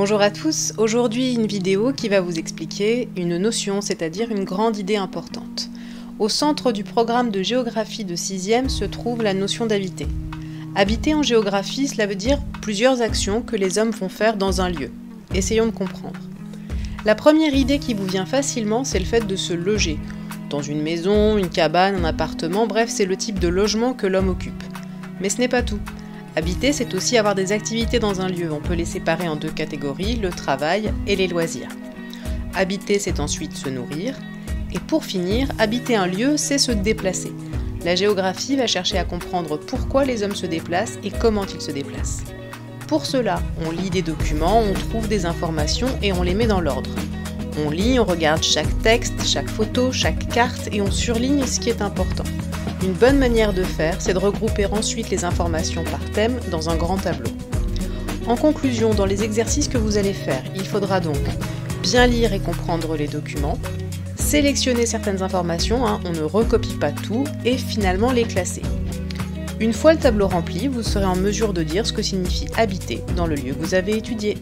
Bonjour à tous, aujourd'hui une vidéo qui va vous expliquer une notion, c'est-à-dire une grande idée importante. Au centre du programme de géographie de 6e se trouve la notion d'habiter. Habiter en géographie, cela veut dire plusieurs actions que les hommes vont faire dans un lieu. Essayons de comprendre. La première idée qui vous vient facilement, c'est le fait de se loger. Dans une maison, une cabane, un appartement, bref, c'est le type de logement que l'homme occupe. Mais ce n'est pas tout. Habiter, c'est aussi avoir des activités dans un lieu. On peut les séparer en deux catégories, le travail et les loisirs. Habiter, c'est ensuite se nourrir. Et pour finir, habiter un lieu, c'est se déplacer. La géographie va chercher à comprendre pourquoi les hommes se déplacent et comment ils se déplacent. Pour cela, on lit des documents, on trouve des informations et on les met dans l'ordre. On lit, on regarde chaque texte, chaque photo, chaque carte et on surligne ce qui est important. Une bonne manière de faire, c'est de regrouper ensuite les informations par thème dans un grand tableau. En conclusion, dans les exercices que vous allez faire, il faudra donc bien lire et comprendre les documents, sélectionner certaines informations, on ne recopie pas tout, et finalement les classer. Une fois le tableau rempli, vous serez en mesure de dire ce que signifie habiter dans le lieu que vous avez étudié.